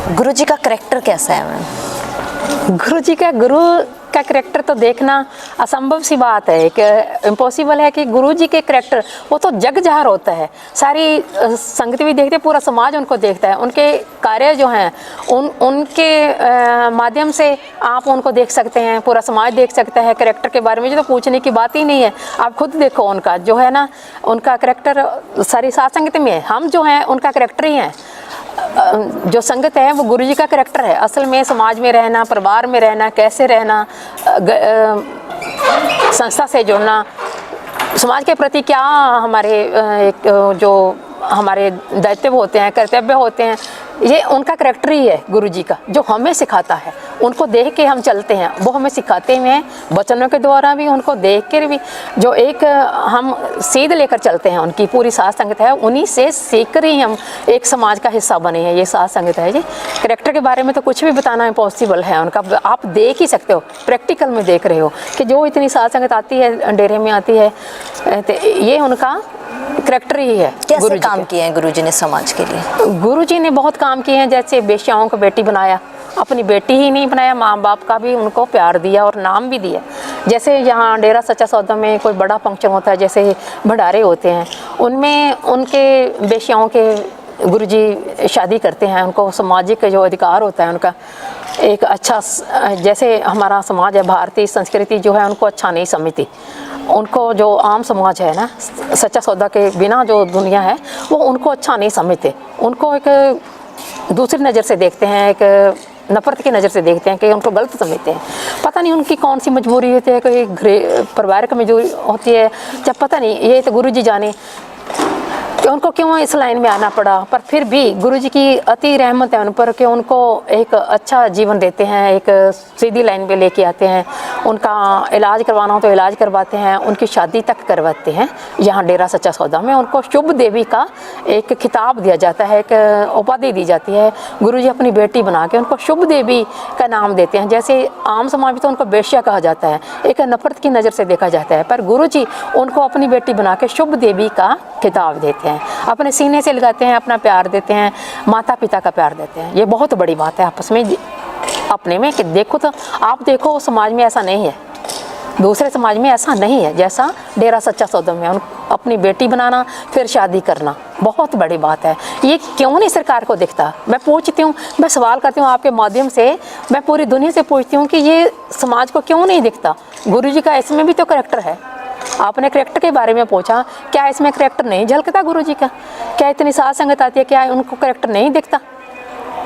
गुरु जी का करैक्टर कैसा है मैम? गुरु का करैक्टर तो देखना असंभव सी बात है, एक इम्पॉसिबल है कि गुरु जी के करैक्टर वो तो जग जाहिर होता है, सारी संगत भी देखते, पूरा समाज उनको देखता है, उनके कार्य जो हैं उनके माध्यम से आप उनको देख सकते हैं, पूरा समाज देख सकता है। करैक्टर के बारे में जो तो पूछने की बात ही नहीं है, आप खुद देखो उनका जो है ना, उनका करैक्टर सारी सात संगत में है, हम जो हैं उनका करैक्टर ही हैं। जो संगत है वो गुरु जी का करैक्टर है। असल में समाज में रहना, परिवार में रहना, कैसे रहना, संस्था से जुड़ना, समाज के प्रति क्या हमारे एक जो हमारे दायित्व होते हैं, कर्तव्य होते हैं, ये उनका करैक्टर ही है गुरु जी का, जो हमें सिखाता है। उनको देख के हम चलते हैं, वो हमें सिखाते हुए हैं, वचनों के द्वारा भी, उनको देख कर भी, जो एक हम सीध लेकर चलते हैं। उनकी पूरी साथ संगत है, उन्हीं से सीख कर ही हम एक समाज का हिस्सा बने हैं। ये साथ संगत है जी। करैक्टर के बारे में तो कुछ भी बताना इम्पॉसिबल है उनका, आप देख ही सकते हो, प्रैक्टिकल में देख रहे हो कि जो इतनी साथ संगत आती है, डेरे में आती है, तो ये उनका करैक्टर ही है। कैसे काम किए हैं गुरुजी ने समाज के लिए? गुरुजी ने बहुत काम किए हैं, जैसे बेश्याओं को बेटी बनाया, अपनी बेटी ही नहीं बनाया, माँ बाप का भी उनको प्यार दिया और नाम भी दिया। जैसे यहाँ डेरा सच्चा सौदा में कोई बड़ा फंक्शन होता है, जैसे भंडारे होते हैं, उनमें उनके बेश्याओं के गुरुजी शादी करते हैं, उनको सामाजिक जो अधिकार होता है उनका एक अच्छा, जैसे हमारा समाज है, भारतीय संस्कृति जो है उनको अच्छा नहीं समझती, उनको जो आम समाज है ना, सच्चा सौदा के बिना जो दुनिया है वो उनको अच्छा नहीं समझते, उनको एक दूसरी नज़र से देखते हैं, एक नफरत की नज़र से देखते हैं, कि उनको गलत समझते हैं। पता नहीं उनकी कौन सी मजबूरी होती है, कोई पारिवारिक मजबूरी होती है, जब पता नहीं, ये तो गुरुजी जाने कि उनको क्यों इस लाइन में आना पड़ा। पर फिर भी गुरुजी की अति रहमत है उन पर कि उनको एक अच्छा जीवन देते हैं, एक सीधी लाइन पे लेके आते हैं, उनका इलाज करवाना हो तो इलाज करवाते हैं, उनकी शादी तक करवाते हैं। यहाँ डेरा सच्चा सौदा में उनको शुभ देवी का एक खिताब दिया जाता है, एक उपाधि दी जाती है। गुरुजी अपनी बेटी बना के उनको शुभ देवी का नाम देते हैं। जैसे आम समाज में तो उनको बेश्या कहा जाता है, एक नफरत की नज़र से देखा जाता है, पर गुरुजी उनको अपनी बेटी बना के शुभ देवी का खिताब देते हैं, अपने सीने से लगाते हैं, अपना प्यार देते हैं, माता पिता का प्यार देते हैं। ये बहुत बड़ी बात है आपस में अपने में, कि देखो तो आप देखो समाज में ऐसा नहीं है, दूसरे समाज में ऐसा नहीं है जैसा डेरा सच्चा सौदा में अपनी बेटी बनाना, फिर शादी करना, बहुत बड़ी बात है। ये क्यों नहीं सरकार को दिखता? मैं पूछती हूँ, मैं सवाल करती हूँ आपके माध्यम से, मैं पूरी दुनिया से पूछती हूँ कि ये समाज को क्यों नहीं दिखता? गुरुजी का इसमें भी तो करैक्टर है। आपने करैक्टर के बारे में पूछा, क्या इसमें करैक्टर नहीं झलकता गुरुजी का? क्या इतनी साथ संगत आती है, क्या उनको करैक्टर नहीं दिखता?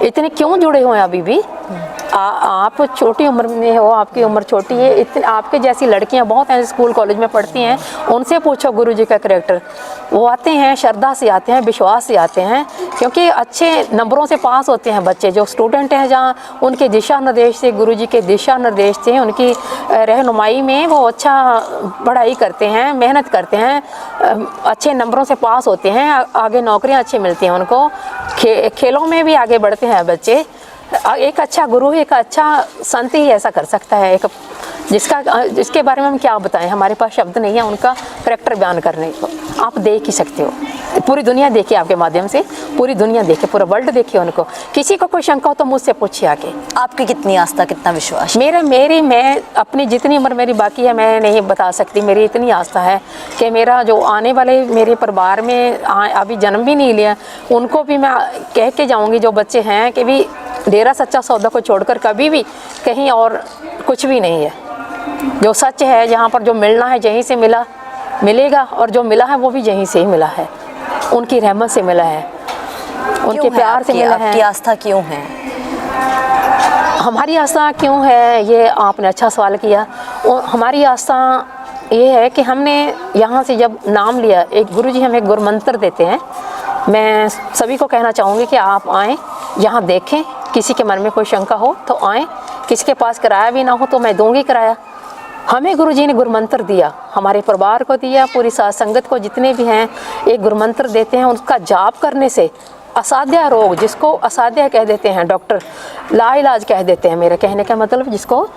इतने क्यों जुड़े हुए हैं अभी भी? आप छोटी उम्र में हो, आपकी उम्र छोटी है, इतने आपके जैसी लड़कियां बहुत हैं, स्कूल कॉलेज में पढ़ती हैं, उनसे पूछो गुरुजी का करैक्टर। वो आते हैं, श्रद्धा से आते हैं, विश्वास से आते हैं, क्योंकि अच्छे नंबरों से पास होते हैं बच्चे जो स्टूडेंट हैं, जहाँ उनके दिशा निर्देश से, गुरुजी के दिशा निर्देश से, उनकी रहनुमाई में वो अच्छा पढ़ाई करते हैं, मेहनत करते हैं, अच्छे नंबरों से पास होते हैं, आगे नौकरियाँ अच्छी मिलती हैं उनको, खेलों में भी आगे बढ़ते हैं बच्चे। एक अच्छा गुरु, एक अच्छा संत ही ऐसा कर सकता है, एक जिसके बारे में हम क्या बताएं, हमारे पास शब्द नहीं है उनका करैक्टर बयान करने को। आप देख ही सकते हो, पूरी दुनिया देखिए, आपके माध्यम से पूरी दुनिया देखे, पूरा वर्ल्ड देखिए उनको। किसी को कोई शंका हो तो मुझसे पूछिए आके। आपकी कितनी आस्था, कितना विश्वास? मैं अपनी जितनी उम्र मेरी बाकी है मैं नहीं बता सकती, मेरी इतनी आस्था है कि मेरा जो आने वाले मेरे परिवार में अभी जन्म भी नहीं लिया, उनको भी मैं कह के जाऊँगी, जो बच्चे हैं, कि भी डेरा सच्चा सौदा को छोड़कर कभी भी कहीं और कुछ भी नहीं है। जो सच है, जहाँ पर जो मिलना है यहीं से मिलेगा, और जो मिला है वो भी यहीं से ही मिला है, उनकी रहमत से मिला है, उनके प्यार से मिला है। आपकी आस्था क्यों है? हमारी आस्था क्यों है, ये आपने अच्छा सवाल किया। हमारी आस्था ये है कि हमने यहाँ से जब नाम लिया, एक गुरुजी हमें गुरु मंत्र देते हैं। मैं सभी को कहना चाहूँगी कि आप आएँ, यहाँ देखें, किसी के मन में कोई शंका हो तो आएँ, किसी के पास किराया भी ना हो तो मैं दूंगी किराया। हमें गुरुजी ने गुरु मंत्र दिया, हमारे परिवार को दिया, पूरी साथ संगत को, जितने भी हैं, एक गुरु मंत्र देते हैं। उसका जाप करने से असाध्य रोग, जिसको असाध्य कह देते हैं डॉक्टर, लाइलाज कह देते हैं, मेरे कहने का मतलब जिसको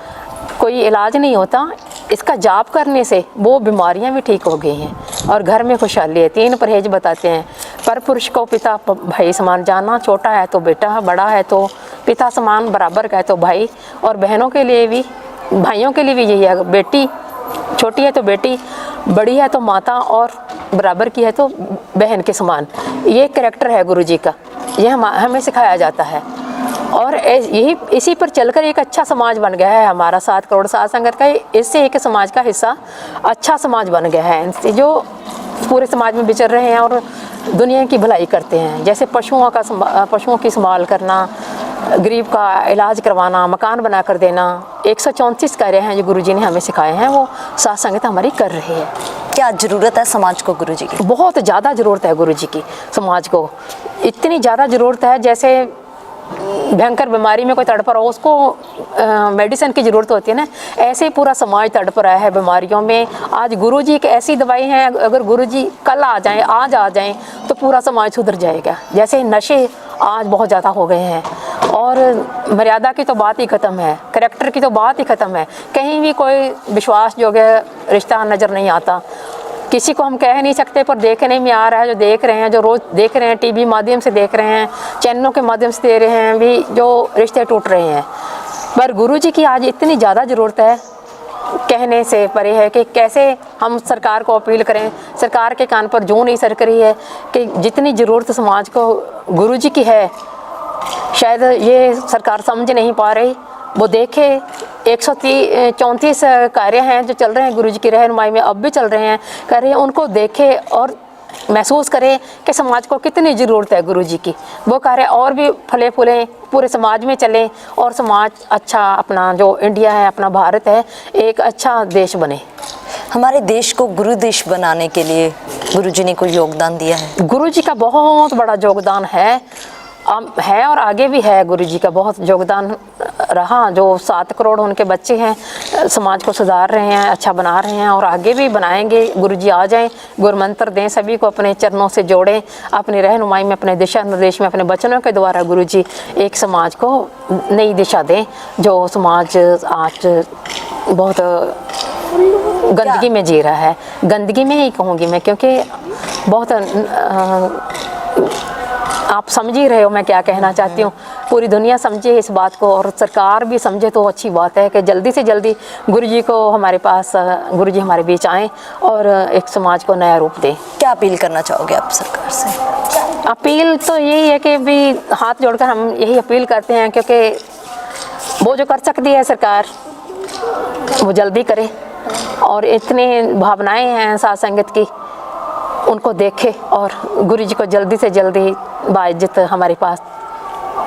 कोई इलाज नहीं होता, इसका जाप करने से वो बीमारियां भी ठीक हो गई हैं और घर में खुशहाली है। 3 परहेज बताते हैं। पर पुरुष को पिता भाई समान जानना, छोटा है तो बेटा, बड़ा है तो पिता समान, बराबर का है तो भाई, और बहनों के लिए भी, भाइयों के लिए भी यही है। बेटी छोटी है तो बेटी, बड़ी है तो माता, और बराबर की है तो बहन के समान। ये कैरेक्टर है गुरुजी का, ये हमें सिखाया जाता है। और यही इसी पर चलकर एक अच्छा समाज बन गया है हमारा 7 करोड़ साध संगत का। इससे एक समाज का हिस्सा अच्छा समाज बन गया है, इससे जो पूरे समाज में विचर रहे हैं और दुनिया की भलाई करते हैं। जैसे पशुओं की संभाल करना, गरीब का इलाज करवाना, मकान बना कर देना, 134 कार्य हैं जो गुरुजी ने हमें सिखाए हैं, वो साध संगत हमारी कर रही है। क्या ज़रूरत है समाज को गुरुजी की? बहुत ज़्यादा ज़रूरत है गुरुजी की समाज को। इतनी ज़्यादा ज़रूरत है, जैसे भयंकर बीमारी में कोई तड़प रहा हो, उसको मेडिसिन की ज़रूरत होती है ना, ऐसे ही पूरा समाज तड़प रहा है बीमारियों में। आज गुरुजी एक ऐसी दवाई है, अगर गुरुजी कल आ जाएं, आज आ जाएं, तो पूरा समाज सुधर जाएगा। जैसे नशे आज बहुत ज़्यादा हो गए हैं, और मर्यादा की तो बात ही ख़त्म है, करैक्टर की तो बात ही ख़त्म है। कहीं भी कोई विश्वास योग्य रिश्ता नज़र नहीं आता। किसी को हम कह नहीं सकते, पर देखने में आ रहा है, जो देख रहे हैं, जो रोज़ देख रहे हैं, टीवी माध्यम से देख रहे हैं, चैनलों के माध्यम से दे रहे हैं भी, जो रिश्ते टूट रहे हैं। पर गुरुजी की आज इतनी ज़्यादा ज़रूरत है, कहने से परे है कि कैसे हम सरकार को अपील करें। सरकार के कान पर जूं नहीं सरक रही है कि जितनी ज़रूरत समाज को गुरुजी की है, शायद ये सरकार समझ नहीं पा रही। वो देखे 134 कार्य हैं जो चल रहे हैं गुरुजी की रहनुमाई में, अब भी चल रहे हैं, कर रहे हैं, उनको देखे और महसूस करें कि समाज को कितनी ज़रूरत है गुरुजी की। वो कार्य और भी फले फूलें, पूरे समाज में चलें, और समाज अच्छा, अपना जो इंडिया है, अपना भारत है, एक अच्छा देश बने। हमारे देश को गुरु देश बनाने के लिए गुरुजी ने कोई योगदान दिया है? गुरुजी का बहुत बड़ा योगदान है और आगे भी है। गुरुजी का बहुत योगदान रहा। जो 7 करोड़ उनके बच्चे हैं, समाज को सुधार रहे हैं, अच्छा बना रहे हैं, और आगे भी बनाएंगे। गुरुजी आ जाएं, गुरु मंत्र दें, सभी को अपने चरणों से जोड़ें, अपनी रहनुमाई में, अपने दिशा निर्देश में, अपने वचनों के द्वारा गुरुजी एक समाज को नई दिशा दें। जो समाज आज बहुत गंदगी में जी रहा है, गंदगी में ही कहूँगी मैं, क्योंकि बहुत आप समझ ही रहे हो मैं क्या कहना चाहती हूँ। पूरी दुनिया समझे इस बात को, और सरकार भी समझे तो अच्छी बात है कि जल्दी से जल्दी गुरुजी को हमारे पास, गुरुजी हमारे बीच आएँ और एक समाज को नया रूप दें। क्या अपील करना चाहोगे आप सरकार से? अपील तो यही है कि भी हाथ जोड़कर हम यही अपील करते हैं, क्योंकि वो जो कर सकती है सरकार वो जल्दी करे, और इतनी भावनाएं हैं साध संगत की, उनको देखे और गुरुजी को जल्दी से जल्दी बाइज्जत हमारे पास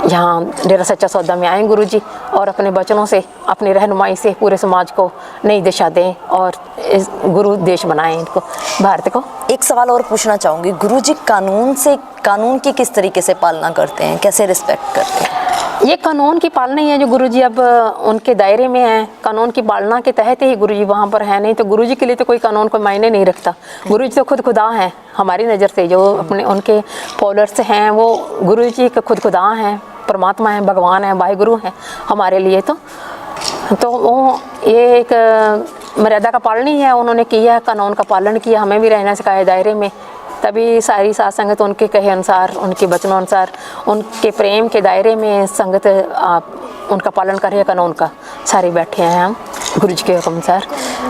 यहाँ डेरा सच्चा सौदा में आएँ गुरुजी, और अपने वचनों से, अपनी रहनुमाई से पूरे समाज को नई दिशा दें और इस गुरु देश बनाएं इनको, भारत को। एक सवाल और पूछना चाहूँगी, गुरुजी कानून की किस तरीके से पालना करते हैं, कैसे रिस्पेक्ट करते हैं? ये कानून की पालना ही है जो गुरुजी अब उनके दायरे में है। कानून की पालना के तहत ही गुरुजी वहाँ पर है, नहीं तो गुरुजी के लिए तो कोई कानून कोई मायने नहीं रखता। गुरुजी तो खुद खुदा हैं हमारी नज़र से, जो अपने उनके फॉलोअर्स हैं वो गुरुजी के खुद खुदा हैं, परमात्मा हैं, भगवान हैं, वाहिगुरु हैं हमारे लिए। तो वो ये एक मर्यादा का पालन ही है, उन्होंने किया, कानून का पालन किया, हमें भी रहना सिखाया दायरे में। तभी सारी साध संगत उनके कहे अनुसार, उनके वचनों अनुसार, उनके प्रेम के दायरे में संगत उनका पालन कर रहे हैं, कानून का सारे बैठे हैं हम गुरुजी के हुक्म अनुसार।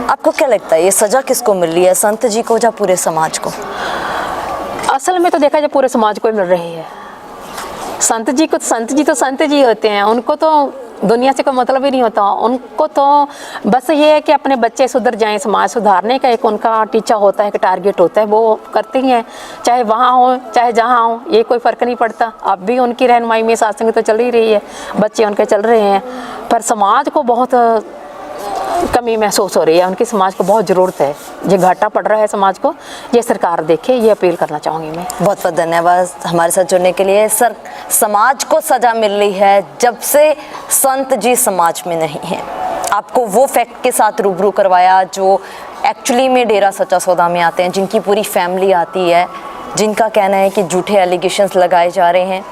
आपको क्या लगता है ये सज़ा किसको मिल रही है, संत जी को या पूरे समाज को? असल में तो देखा जाए पूरे समाज को ही मिल रही है। संत जी तो संत जी होते हैं, उनको तो दुनिया से कोई मतलब ही नहीं होता। उनको तो बस ये है कि अपने बच्चे सुधर जाएं, समाज सुधारने का एक उनका टीचा होता है, कि टारगेट होता है, वो करते ही हैं, चाहे वहाँ हो चाहे जहाँ हो, ये कोई फ़र्क नहीं पड़ता। अब भी उनकी रहनुमाई में सत्संग तो चल ही रही है, बच्चे उनके चल रहे हैं, पर समाज को बहुत कमी महसूस हो रही है, उनकी समाज को बहुत ज़रूरत है। ये घाटा पड़ रहा है समाज को, ये सरकार देखे, ये अपील करना चाहूँगी मैं। बहुत बहुत धन्यवाद हमारे साथ जुड़ने के लिए। सर, समाज को सज़ा मिल रही है जब से संत जी समाज में नहीं हैं। आपको वो फैक्ट के साथ रूबरू करवाया जो एक्चुअली में डेरा सच्चा सौदा में आते हैं, जिनकी पूरी फैमिली आती है, जिनका कहना है कि झूठे एलिगेशंस लगाए जा रहे हैं।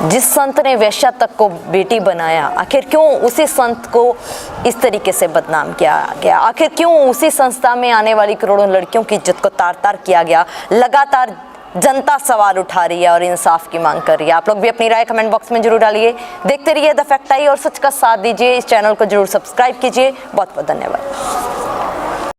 जिस संत ने वेश्या तक को बेटी बनाया, आखिर क्यों उसी संत को इस तरीके से बदनाम किया गया? आखिर क्यों उसी संस्था में आने वाली करोड़ों लड़कियों की इज्जत को तार तार किया गया? लगातार जनता सवाल उठा रही है और इंसाफ की मांग कर रही है। आप लोग भी अपनी राय कमेंट बॉक्स में जरूर डालिए। देखते रहिए द फैक्ट आई और सच का साथ दीजिए। इस चैनल को जरूर सब्सक्राइब कीजिए। बहुत बहुत धन्यवाद।